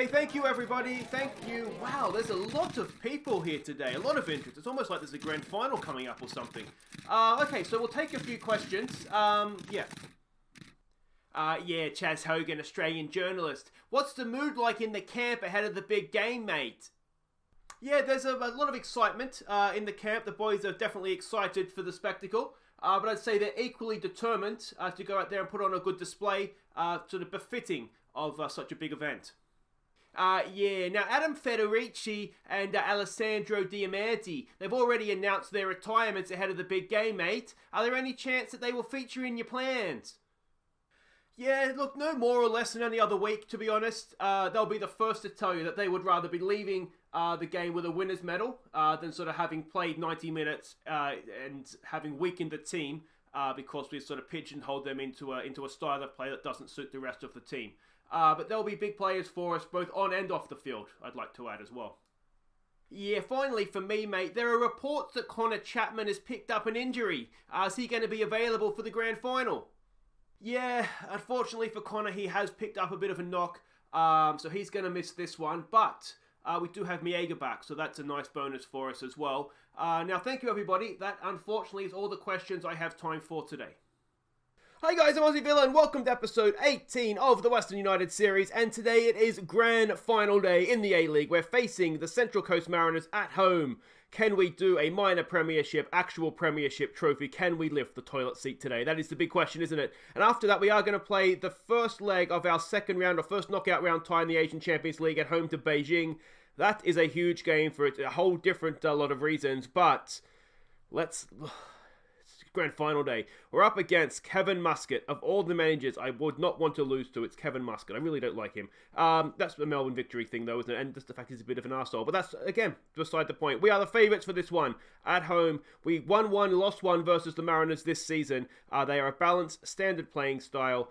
Okay, thank you everybody, thank you. Wow, there's a lot of people here today, a lot of interest. It's almost like there's a grand final coming up or something. Okay, so we'll take a few questions. Yeah, Chaz Hogan, Australian journalist. What's the mood like in the camp ahead of the big game, mate? Yeah, there's a lot of excitement in the camp. The boys are definitely excited for the spectacle. But I'd say they're equally determined to go out there and put on a good display, sort of befitting of such a big event. Now Adam Federici and Alessandro Diamanti, they've already announced their retirements ahead of the big game, mate. Are there any chance that they will feature in your plans? Yeah, look, no more or less than any other week, to be honest. They'll be the first to tell you that they would rather be leaving the game with a winner's medal than sort of having played 90 minutes and having weakened the team because we've sort of pigeonholed them into a style of play that doesn't suit the rest of the team. But they'll be big players for us, both on and off the field, I'd like to add as well. Yeah, finally for me, mate, there are reports that Connor Chapman has picked up an injury. Is he going to be available for the grand final? Yeah, unfortunately for Connor, he has picked up a bit of a knock, so he's going to miss this one, but we do have Miega back, so that's a nice bonus for us as well. Now, thank you everybody. That, unfortunately, is all the questions I have time for today. Hi guys, I'm Aussie Villa and welcome to episode 18 of the Western United series, and today it is grand final day in the A-League. We're facing the Central Coast Mariners at home. Can we do a minor premiership, actual premiership trophy? Can we lift the toilet seat today? That is the big question, isn't it? And after that, we are going to play the first leg of our second round, or first knockout round tie in the Asian Champions League at home to Beijing. That is a huge game for a whole different lot of reasons, but let's... Grand final day. We're up against Kevin Muscat. Of all the managers I would not want to lose to, it's Kevin Muscat. I really don't like him. That's a Melbourne victory thing though, isn't it? And just the fact he's a bit of an arsehole. But that's, again, beside the point. We are the favourites for this one. At home, we won one, lost one versus the Mariners this season. They are a balanced, standard playing style.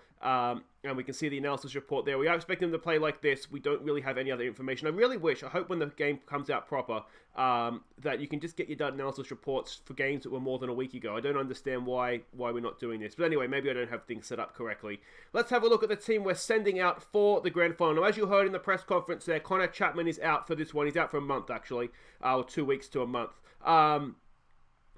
And we can see the analysis report there. We are expecting them to play like this. We don't really have any other information. I really wish, I hope when the game comes out proper, that you can just get your data analysis reports for games that were more than a week ago. I don't understand why we're not doing this. But anyway, maybe I don't have things set up correctly. Let's have a look at the team we're sending out for the grand final. Now, as you heard in the press conference there, Connor Chapman is out for this one. He's out for a month, actually. Or 2 weeks to a month.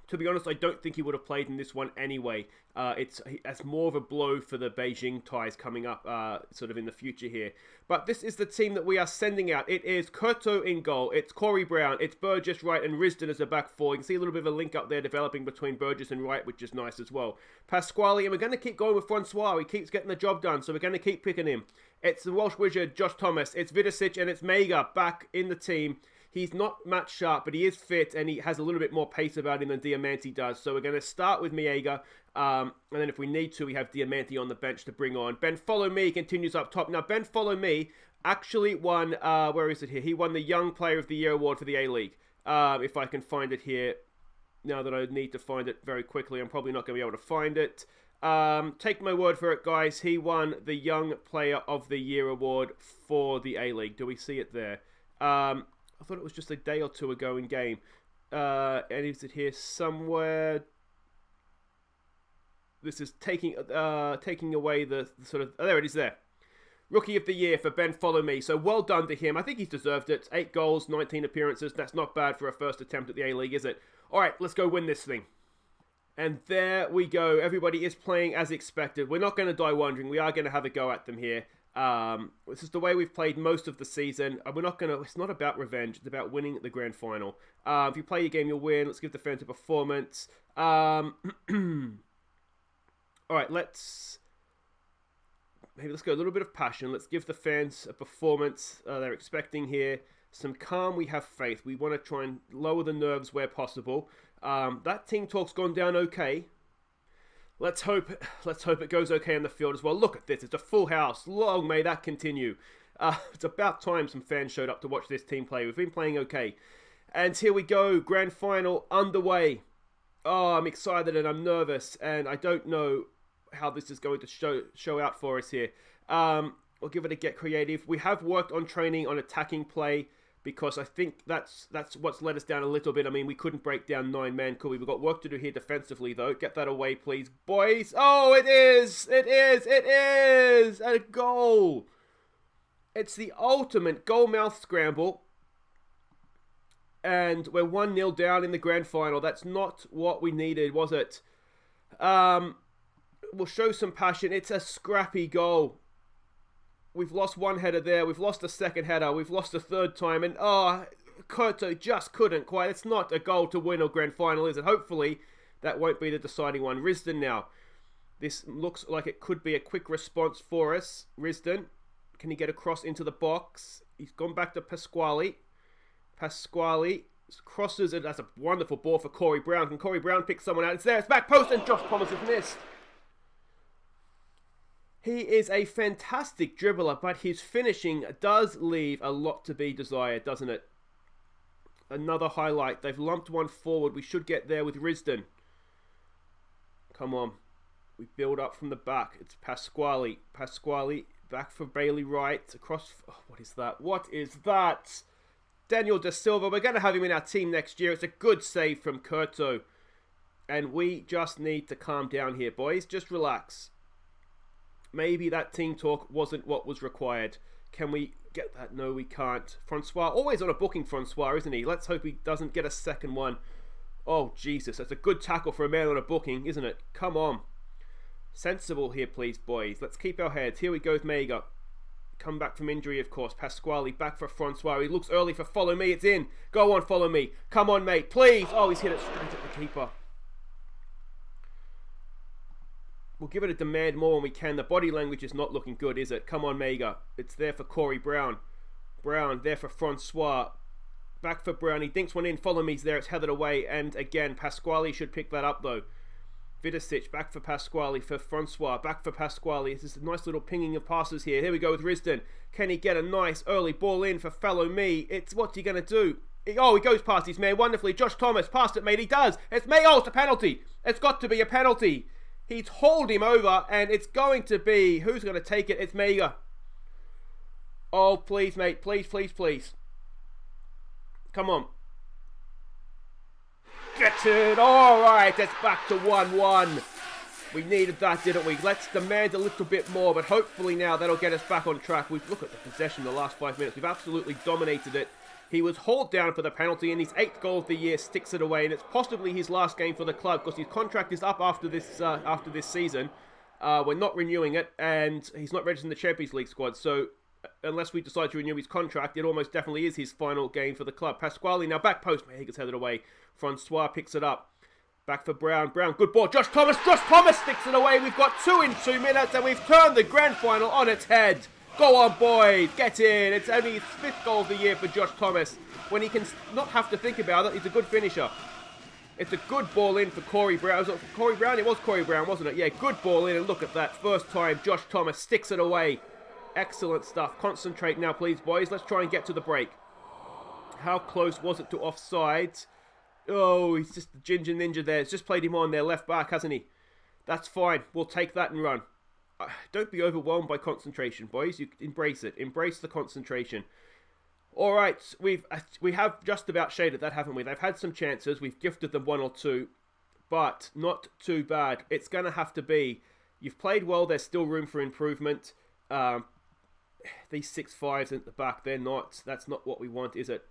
To be honest, I don't think he would have played in this one anyway. It's more of a blow for the Beijing ties coming up sort of in the future here. But this is the team that we are sending out. It is Kurto in goal. It's Corey Brown. It's Burgess, Wright, and Risdon as a back four. You can see a little bit of a link up there developing between Burgess and Wright, which is nice as well. Pasquale, and we're going to keep going with Francois. He keeps getting the job done, so we're going to keep picking him. It's the Welsh Wizard, Josh Thomas. It's Vidicic, and it's Mega back in the team. He's not match sharp, but he is fit, and he has a little bit more pace about him than Diamanti does. So we're going to start with Miega, and then if we need to, we have Diamanti on the bench to bring on. Ben Follow Me continues up top. Now, Ben Follow Me actually won, where is it here? He won the Young Player of the Year award for the A-League. If I can find it here, now that I need to find it very quickly, I'm probably not going to be able to find it. Take my word for it, guys. He won the Young Player of the Year award for the A-League. Do we see it there? I thought it was just a day or two ago in game. And is it here somewhere? This is taking away the sort of... Oh, there it is there. Rookie of the Year for Ben Follow Me. So well done to him. I think he's deserved it. 8 goals, 19 appearances. That's not bad for a first attempt at the A-League, is it? All right, let's go win this thing. And there we go. Everybody is playing as expected. We're not going to die wondering. We are going to have a go at them here. This is the way we've played most of the season. We're not going to... It's not about revenge. It's about winning the grand final. If you play your game, you'll win. Let's give the fans a performance. Alright, let's go a little bit of passion. Let's give the fans a performance they're expecting here. Some calm, we have faith. We want to try and lower the nerves where possible. That team talk's gone down okay. Let's hope it goes okay on the field as well. Look at this. It's a full house. Long may that continue. It's about time some fans showed up to watch this team play. We've been playing okay. And here we go. Grand final underway. Oh, I'm excited and I'm nervous. And I don't know how this is going to show out for us here. We'll give it a get creative. We have worked on training on attacking play, because I think that's what's let us down a little bit. I mean, we couldn't break down 9 men, could we? We've got work to do here defensively, though. Get that away, please, boys. Oh, it is! It is! It is! A goal! It's the ultimate goal mouth scramble. And we're 1-0 down in the grand final. That's not what we needed, was it? We'll show some passion. It's a scrappy goal. We've lost one header there. We've lost a second header. We've lost a third time. And, Koto just couldn't quite. It's not a goal to win a grand final, is it? Hopefully, that won't be the deciding one. Risdon now. This looks like it could be a quick response for us. Risdon, can he get across into the box? He's gone back to Pasquale. Pasquale crosses it. That's a wonderful ball for Corey Brown. Can Corey Brown pick someone out? It's there. It's back post, and Josh Thomas has missed. He is a fantastic dribbler, but his finishing does leave a lot to be desired, doesn't it? Another highlight. They've lumped one forward. We should get there with Risdon. Come on. We build up from the back. It's Pasquale. Pasquale back for Bailey Wright. Across. Oh, what is that? What is that? Daniel Da Silva. We're going to have him in our team next year. It's a good save from Kurto. And we just need to calm down here, boys. Just relax. Maybe that team talk wasn't what was required. Can we get that? No, we can't. Francois, always on a booking, Francois, isn't he? Let's hope he doesn't get a second one. Oh, Jesus. That's a good tackle for a man on a booking, isn't it? Come on. Sensible here, please, boys. Let's keep our heads. Here we go with Mega. Come back from injury, of course. Pasquale back for Francois. He looks early for Follow Me. It's in. Go on, Follow Me. Come on, mate. Please. Oh, he's hit it straight at the keeper. We'll give it a demand more when we can. The body language is not looking good, is it? Come on, Mega. It's there for Corey Brown. Brown there for Francois. Back for Brown. He dinks one in. Follow Me's there. It's headed away. And again, Pasquale should pick that up, though. Vidicic back for Pasquale for Francois. Back for Pasquale. This is a nice little pinging of passes here. Here we go with Risdon. Can he get a nice early ball in for Follow Me? It's what's he going to do? Oh, he goes past his man wonderfully. Josh Thomas past it, mate. He does. It's me. Oh, it's a penalty. It's got to be a penalty. He's hauled him over, and it's going to be... Who's going to take it? It's Mega. Oh, please, mate. Please, please, please. Come on. Get it. All right, that's back to 1-1. We needed that, didn't we? Let's demand a little bit more, but hopefully now that'll get us back on track. Look at the possession the last 5 minutes. We've absolutely dominated it. He was hauled down for the penalty, and his 8th goal of the year sticks it away, and it's possibly his last game for the club because his contract is up after this season. We're not renewing it, and he's not registered in the Champions League squad, so unless we decide to renew his contract, it almost definitely is his final game for the club. Pasquale now back post. He gets headed away. Francois picks it up. Back for Brown. Brown, good ball. Josh Thomas sticks it away. We've got 2 in 2 minutes, and we've turned the grand final on its head. Go on, boys. Get in. It's only his 5th goal of the year for Josh Thomas. When he can not have to think about it, he's a good finisher. It's a good ball in for Corey Brown. Was it Corey Brown? It was Corey Brown, wasn't it? Yeah, good ball in. And look at that. First time, Josh Thomas sticks it away. Excellent stuff. Concentrate now, please, boys. Let's try and get to the break. How close was it to offside? Oh, he's just the ginger ninja there. He's just played him on there, left back, hasn't he? That's fine. We'll take that and run. Don't be overwhelmed by concentration, boys. You embrace it. Embrace the concentration. All right, we have just about shaded that, haven't we? They've had some chances. We've gifted them 1 or 2, but not too bad. It's going to have to be. You've played well. There's still room for improvement. These 6-5s at the back, they're not. That's not what we want, is it?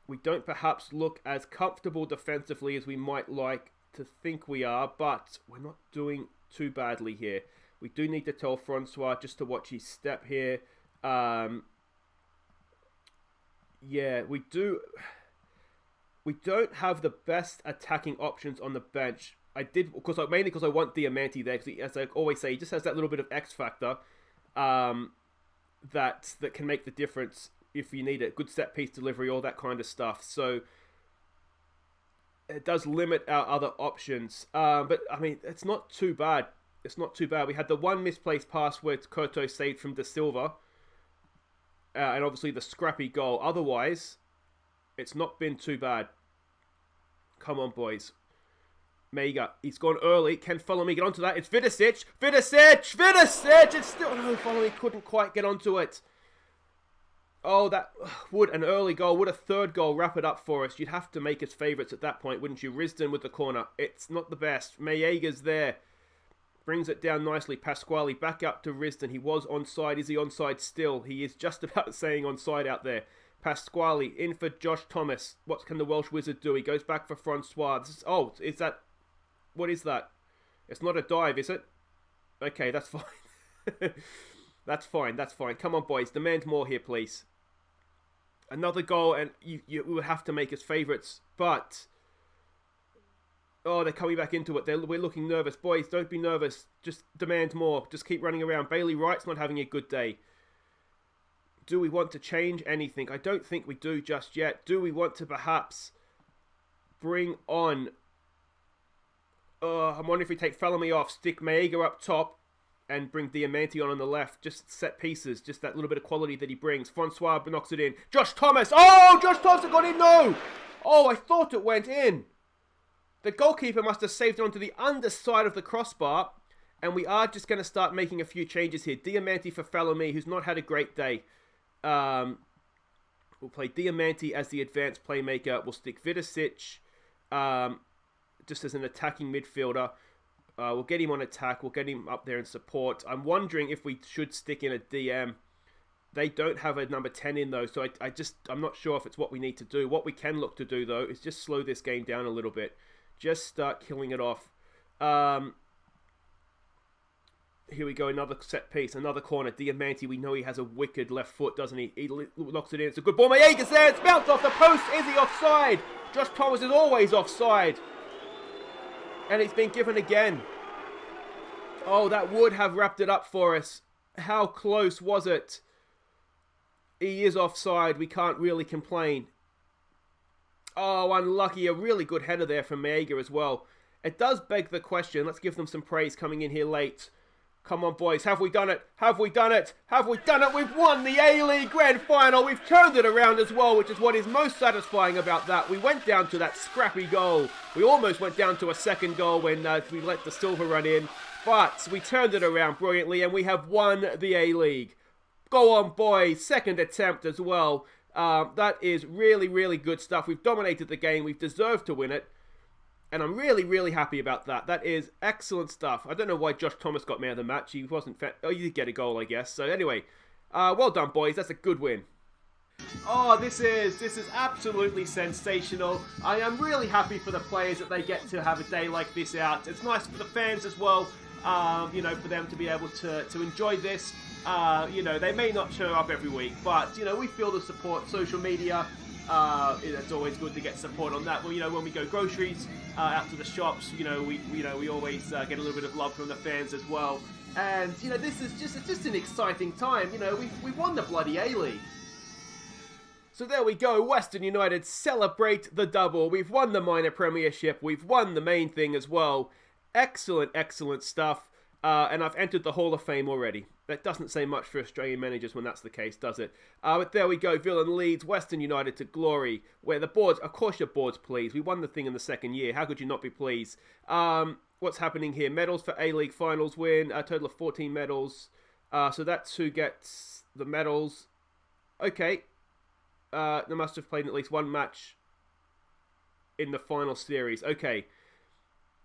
We don't perhaps look as comfortable defensively as we might like to think we are, but we're not doing too badly here. We do need to tell Francois just to watch his step here. Yeah, we do. We don't have the best attacking options on the bench. Mainly because I want Diamante there, because as I always say, he just has that little bit of X factor that can make the difference if you need it. Good set piece delivery, all that kind of stuff. So it does limit our other options. But I mean, it's not too bad. It's not too bad. We had the one misplaced pass where Koto saved from Da Silva. And obviously the scrappy goal. Otherwise, it's not been too bad. Come on, boys. Mega. He's gone early. Can Follow Me get onto that? It's Vidicic. Vidicic! It's still... No, Follow Me couldn't quite get onto it. Oh, that would an early goal. Would a 3rd goal wrap it up for us? You'd have to make us favourites at that point, wouldn't you? Risdon with the corner. It's not the best. Mayega's there. Brings it down nicely. Pasquale back up to Risdon. He was onside. Is he onside still? He is just about saying onside out there. Pasquale in for Josh Thomas. What can the Welsh Wizard do? He goes back for Francois. Is that... What is that? It's not a dive, is it? Okay, that's fine. That's fine. Come on, boys. Demand more here, please. Another goal, and you would have to make us favourites. But... Oh, they're coming back into it. We're looking nervous. Boys, don't be nervous. Just demand more. Just keep running around. Bailey Wright's not having a good day. Do we want to change anything? I don't think we do just yet. Do we want to perhaps bring on... I'm wondering if we take Falamy off, stick Maega up top, and bring Diamanti on the left. Just set pieces. Just that little bit of quality that he brings. Francois knocks it in. Josh Thomas! Oh, Josh Thomas got in! No! Oh, I thought it went in. The goalkeeper must have saved it onto the underside of the crossbar. And we are just going to start making a few changes here. Diamanti for Falamy, who's not had a great day. We'll play Diamanti as the advanced playmaker. We'll stick Vidicic just as an attacking midfielder. We'll get him on attack. We'll get him up there in support. I'm wondering if we should stick in a DM. They don't have a number 10 in though, so I'm not sure if it's what we need to do. What we can look to do though is just slow this game down a little bit. Just start killing it off. Here we go, another set piece, another corner. Diamanti, we know he has a wicked left foot, doesn't he? He knocks it in. It's a good ball. Maega's there. It's bounced off the post. Is he offside? Josh Thomas is always offside. And it's been given again. Oh, that would have wrapped it up for us. How close was it? He is offside. We can't really complain. Oh, unlucky. A really good header there from Maega as well. It does beg the question. Let's give them some praise coming in here late. Come on, boys. Have we done it? Have we done it? Have we done it? We've won the A-League Grand Final. We've turned it around as well, which is what is most satisfying about that. We went down to that scrappy goal. We almost went down to a second goal when we let the silver run in. But we turned it around brilliantly, and we have won the A-League. Go on, boys. Second attempt as well. That is really, really good stuff. We've dominated the game. We've deserved to win it. And I'm really, really happy about that. That is excellent stuff. I don't know why Josh Thomas got man of the match. He wasn't... Oh, he did get a goal, I guess. So anyway, well done, boys. That's a good win. Oh, this is absolutely sensational. I am really happy for the players that they get to have a day like this out. It's nice for the fans as well, you know, for them to be able to enjoy this. You know, they may not show up every week, but, you know, we feel the support. Social media, it's always good to get support on that. Well, you know, when we go groceries out to the shops, we always get a little bit of love from the fans as well. And you know, this is just an exciting time. You know, we've won the bloody A-League. So there we go. Western United celebrate the double. We've won the minor premiership. We've won the main thing as well. Excellent, excellent stuff. And I've entered the Hall of Fame already. That doesn't say much for Australian managers when that's the case, does it? But there we go. Villain leads Western United to glory. Where the boards, of course your board's pleased. We won the thing in the second year. How could you not be pleased? What's happening here? Medals for A-League Finals win. A total of 14 medals. So that's who gets the medals. Okay. They must have played at least one match in the final series. Okay.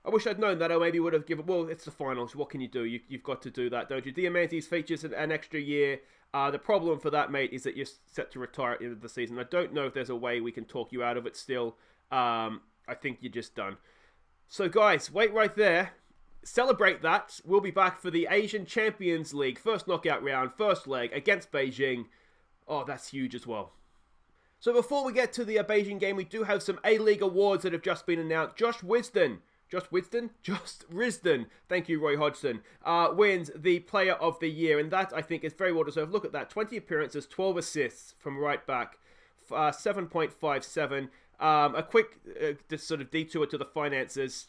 I wish I'd known that. I maybe would have given... Well, it's the finals. What can you do? You've got to do that, don't you? Diamantes features an extra year. The problem for that, mate, is that you're set to retire at the end of the season. I don't know if there's a way we can talk you out of it still. I think you're just done. So, guys, wait right there. Celebrate that. We'll be back for the Asian Champions League. First knockout round, first leg against Beijing. Oh, that's huge as well. So before we get to the Beijing game, we do have some A-League awards that have just been announced. Josh Risdon, thank you, Roy Hodgson, wins the Player of the Year, and that, I think, is very well deserved. Look at that, 20 appearances, 12 assists from right back, 7.57. A quick sort of detour to the finances.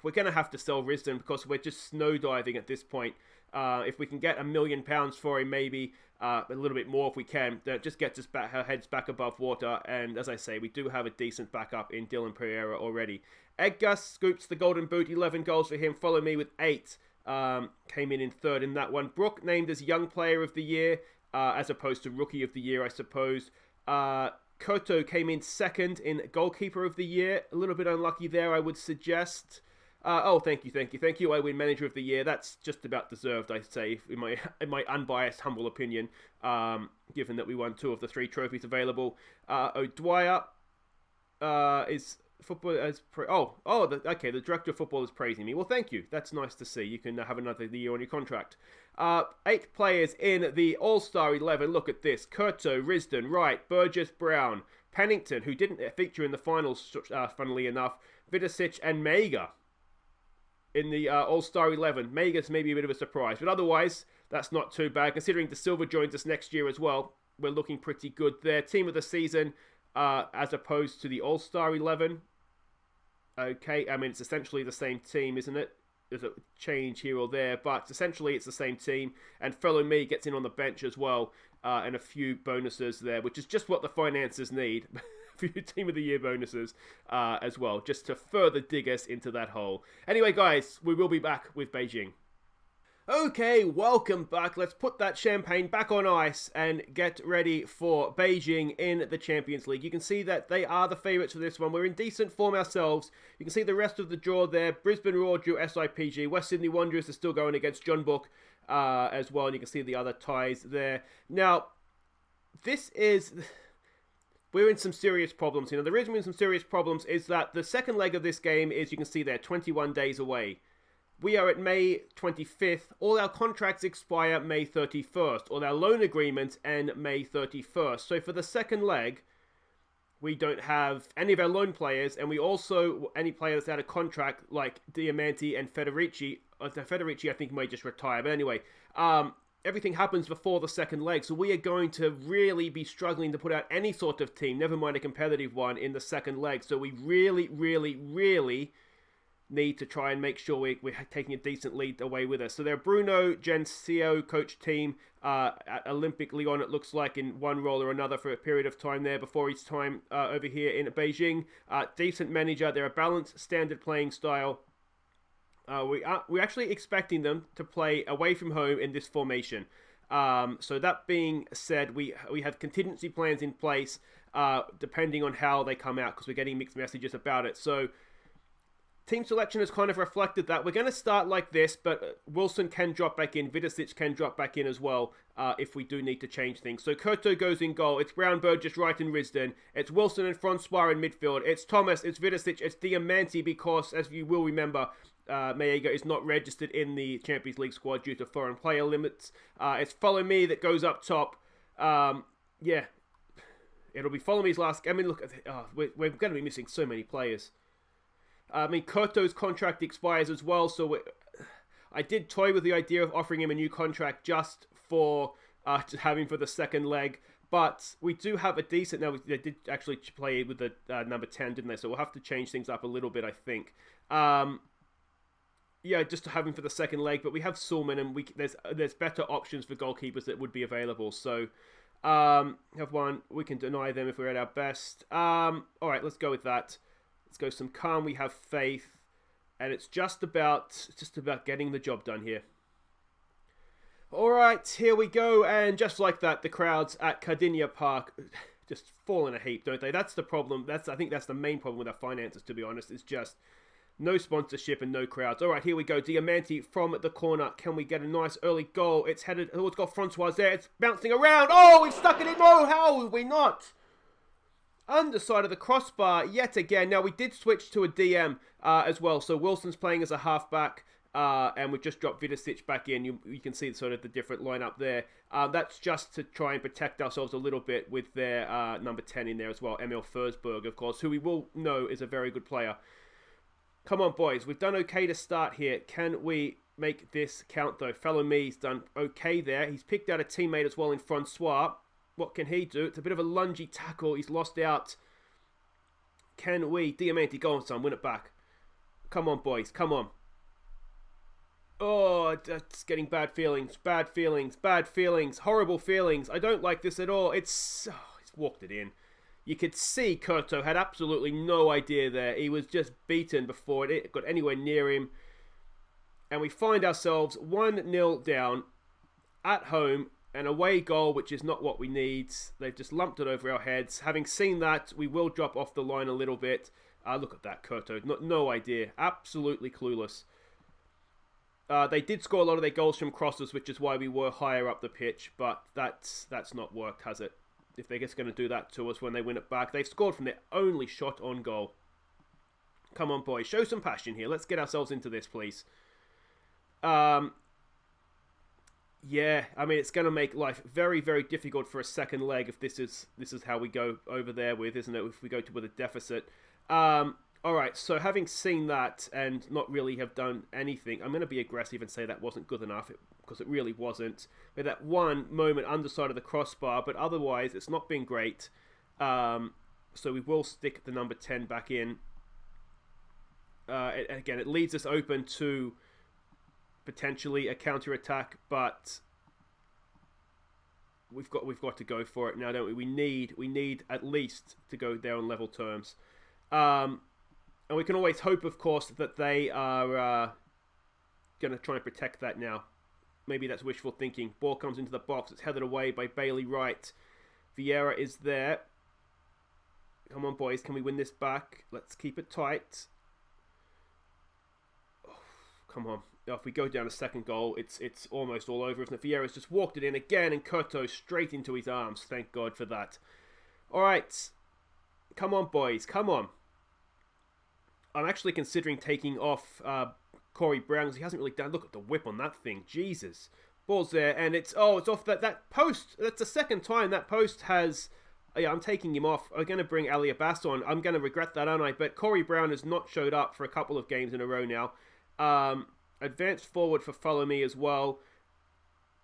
We're going to have to sell Risdon because we're just snow diving at this point. If we can get £1 million for him, maybe a little bit more if we can, that just gets us back, our heads back above water. And as I say, we do have a decent backup in Dylan Pereira already. Edgar scoops the golden boot, 11 goals for him. Follow me with 8. Came in third in that one. Brook named as Young Player of the Year, as opposed to Rookie of the Year, I suppose. Koto came in second in Goalkeeper of the Year. A little bit unlucky there, I would suggest. Oh, thank you. I win Manager of the Year. That's just about deserved, I'd say, in my unbiased, humble opinion. Given that we won 2 of the 3 trophies available. O'Dwyer is football as okay. The director of football is praising me. Well, thank you. That's nice to see. You can have another year on your contract. 8 players in the All-Star 11. Look at this: Kurto, Risdon, Wright, Burgess, Brown, Pennington, who didn't feature in the finals, funnily enough, Vidicic and Mega in the All-Star 11. Mega's maybe a bit of a surprise, but otherwise, that's not too bad. Considering De Silva joins us next year as well, we're looking pretty good there. Team of the season, as opposed to the All-Star 11. Okay, I mean, it's essentially the same team, isn't it? There's a change here or there, but essentially it's the same team. And Fellow Me gets in on the bench as well, and a few bonuses there, which is just what the finances need. A few Team of the Year bonuses as well, just to further dig us into that hole. Anyway, guys, we will be back with Beijing. Okay, welcome back. Let's put that champagne back on ice and get ready for Beijing in the Champions League. You can see that they are the favourites for this one. We're in decent form ourselves. You can see the rest of the draw there. Brisbane Roar drew SIPG. West Sydney Wanderers are still going against John Book as well. And you can see the other ties there. Now, we're in some serious problems here. Now, the reason we're in some serious problems is that the second leg of this game is, you can see there, 21 days away. We are at May 25th. All our contracts expire May 31st. All our loan agreements end May 31st. So for the second leg, we don't have any of our loan players. And we also, any player that's out of contract, like Diamanti and Federici. Federici, I think, may just retire. But anyway, everything happens before the second leg. So we are going to really be struggling to put out any sort of team, never mind a competitive one, in the second leg. So we really need to try and make sure we're taking a decent lead away with us. So they're Bruno Gensio coach team at Olympic Lyon, it looks like, in one role or another for a period of time there before his time over here in Beijing. Decent manager. They're a balanced, standard playing style. We're actually expecting them to play away from home in this formation. So that being said, we have contingency plans in place depending on how they come out, because we're getting mixed messages about it. So team selection has kind of reflected that. We're going to start like this, but Wilson can drop back in. Vidicic can drop back in as well if we do need to change things. So Kurto goes in goal. It's Brown, Burgess, Wright and Risdon. It's Wilson and Francois in midfield. It's Thomas, it's Vidicic, it's Diamanti, because, as you will remember, Mayega is not registered in the Champions League squad due to foreign player limits. It's Follow Me that goes up top. Yeah, it'll be Follow Me's last. I mean, look, we're going to be missing so many players. I mean, Kurto's contract expires as well, so I did toy with the idea of offering him a new contract just for to have him for the second leg. But we do have a decent... Now, they did actually play with the number 10, didn't they? So we'll have to change things up a little bit, I think. Yeah, just to have him for the second leg. But we have Sulman, and there's better options for goalkeepers that would be available. So, have one. We can deny them if we're at our best. All right, let's go with that. Let's go some calm. We have faith. And it's just about getting the job done here. All right, here we go. And just like that, the crowds at Cardinia Park just fall in a heap, don't they? That's the problem. I think that's the main problem with our finances, to be honest. It's just no sponsorship and no crowds. All right, here we go. Diamanti from the corner. Can we get a nice early goal? It's headed... Oh, it's got Francois there. It's bouncing around. Oh, we've stuck it in. No, how have we not? Underside of the crossbar yet again. Now, we did switch to a DM as well. So Wilson's playing as a halfback. And we've just dropped Vidicic back in. You can see sort of the different lineup there. That's just to try and protect ourselves a little bit with their number 10 in there as well. Emil Forsberg, of course, who we will know is a very good player. Come on, boys. We've done okay to start here. Can we make this count, though? Fellow Me's done okay there. He's picked out a teammate as well in Francois. What can he do? It's a bit of a lungy tackle. He's lost out. Can we? Diamanti, go on, son. Win it back. Come on, boys. Come on. Oh, that's getting bad feelings. Bad feelings. Bad feelings. Horrible feelings. I don't like this at all. He's walked it in. You could see Kurto had absolutely no idea there. He was just beaten before it got anywhere near him. And we find ourselves 1-0 down at home. An away goal, which is not what we need. They've just lumped it over our heads. Having seen that, we will drop off the line a little bit. Look at that, Kurto. No idea. Absolutely clueless. They did score a lot of their goals from crosses, which is why we were higher up the pitch, but that's not worked, has it? If they're just going to do that to us when they win it back. They've scored from their only shot on goal. Come on, boys. Show some passion here. Let's get ourselves into this, please. Yeah, I mean, it's going to make life very, very difficult for a second leg if this is how we go over there with, isn't it? If we go to with a deficit. Alright, so having seen that and not really have done anything, I'm going to be aggressive and say that wasn't good enough, because it really wasn't. We had that one moment underside of the crossbar, but otherwise it's not been great. So we will stick the number 10 back in. Again, it leaves us open to potentially a counter-attack, but we've got to go for it now, don't we? We need at least to go there on level terms. And we can always hope, of course, that they are going to try and protect that now. Maybe that's wishful thinking. Ball comes into the box. It's headed away by Bailey Wright. Vieira is there. Come on, boys. Can we win this back? Let's keep it tight. Oh, come on. If we go down a second goal, it's almost all over. If Vieira's just walked it in again, and Kurto straight into his arms. Thank God for that. All right. Come on, boys. Come on. I'm actually considering taking off Corey Brown, because he hasn't really done... Look at the whip on that thing. Jesus. Ball's there, and it's off that post. That's the second time that post has... Yeah, I'm taking him off. I'm going to bring Ali Abbas on. I'm going to regret that, aren't I? But Corey Brown has not showed up for a couple of games in a row now. Advanced forward for Follow Me as well.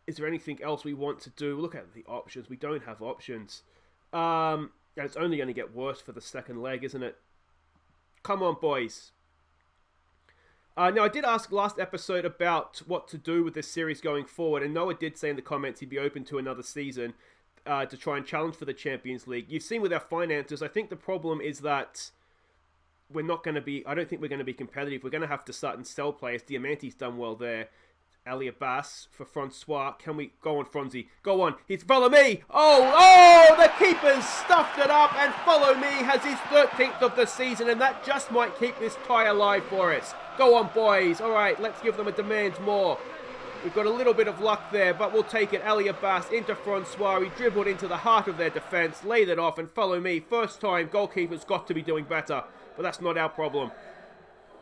Is there anything else we want to do? Look at the options. We don't have options. And it's only going to get worse for the second leg, isn't it? Come on, boys. Now, I did ask last episode about what to do with this series going forward, and Noah did say in the comments he'd be open to another season to try and challenge for the Champions League. You've seen with our finances, I think the problem is that we're not going to be... I don't think we're going to be competitive. We're going to have to start and sell players. Diamante's done well there. Ali Abbas for Francois. Can we... Go on, Franzi. Go on. He's Follow Me. Oh, the keeper's stuffed it up, and Follow Me has his 13th of the season, and that just might keep this tie alive for us. Go on, boys. All right, let's give them a demand more. We've got a little bit of luck there, but we'll take it. Ali Abbas into Francois. He dribbled into the heart of their defence, laid it off, and Follow Me. First time, goalkeeper's got to be doing better, but that's not our problem.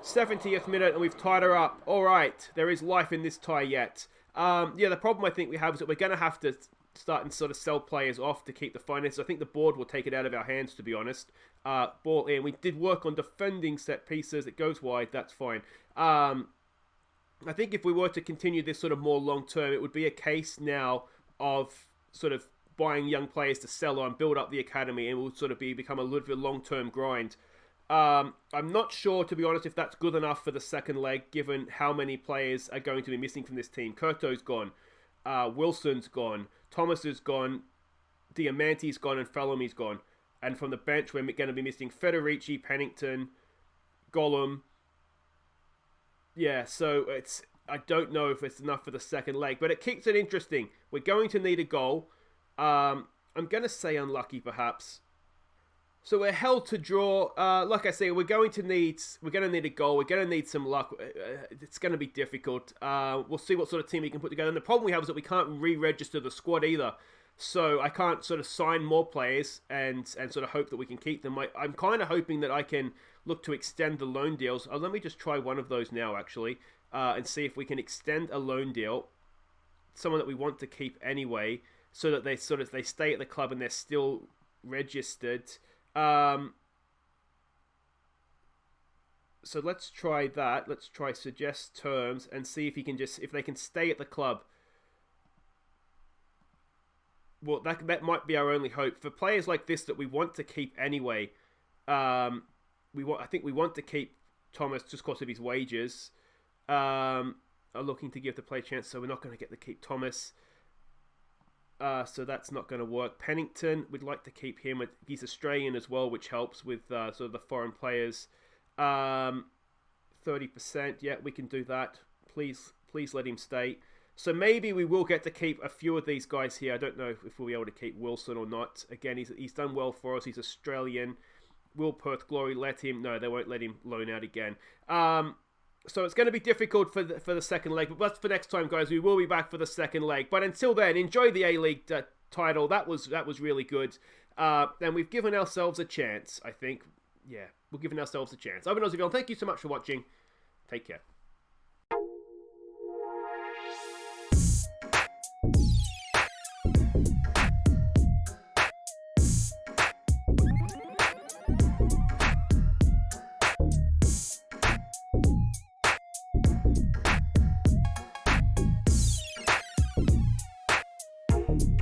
70th minute, and we've tied her up. All right, there is life in this tie yet. Yeah, the problem I think we have is that we're going to have to start and sort of sell players off to keep the finances. I think the board will take it out of our hands, to be honest. Ball in. We did work on defending set pieces. It goes wide. That's fine. I think if we were to continue this sort of more long term, it would be a case now of sort of buying young players to sell on, build up the academy, and it will sort of become a little bit long-term grind. I'm not sure, to be honest, if that's good enough for the second leg, given how many players are going to be missing from this team. Kurto's gone. Wilson's gone. Thomas is gone. Diamante's gone, and Follow Me's gone. And from the bench, we're going to be missing Federici, Pennington, Gollum. Yeah, so I don't know if it's enough for the second leg, but it keeps it interesting. We're going to need a goal. I'm going to say unlucky, perhaps. So we're held to draw. Like I say, we're going to need a goal. We're going to need some luck. It's going to be difficult. We'll see what sort of team we can put together. And the problem we have is that we can't re-register the squad either. So I can't sort of sign more players and sort of hope that we can keep them. I'm kind of hoping that I can look to extend the loan deals. Let me just try one of those now, actually, and see if we can extend a loan deal, someone that we want to keep anyway, so that they stay at the club and they're still registered. So let's try that. Let's try suggest terms and see if if they can stay at the club. Well, that might be our only hope for players like this that we want to keep anyway. I think we want to keep Thomas just because of his wages. Are looking to give the play chance, so we're not going to get to keep Thomas. So that's not going to work. Pennington, we'd like to keep him. He's Australian as well, which helps with sort of the foreign players. 30%, yeah, we can do that. Please let him stay. So maybe we will get to keep a few of these guys here. I don't know if we'll be able to keep Wilson or not. Again, he's done well for us. He's Australian. will Perth Glory let him? No, they won't let him loan out again. So it's going to be difficult for the second leg, but that's for next time, guys. We will be back for the second leg. But until then, enjoy the A-League title. That was really good. And we've given ourselves a chance, I think. Yeah, we're giving ourselves a chance. I've been Aussie. Thank you so much for watching. Take care.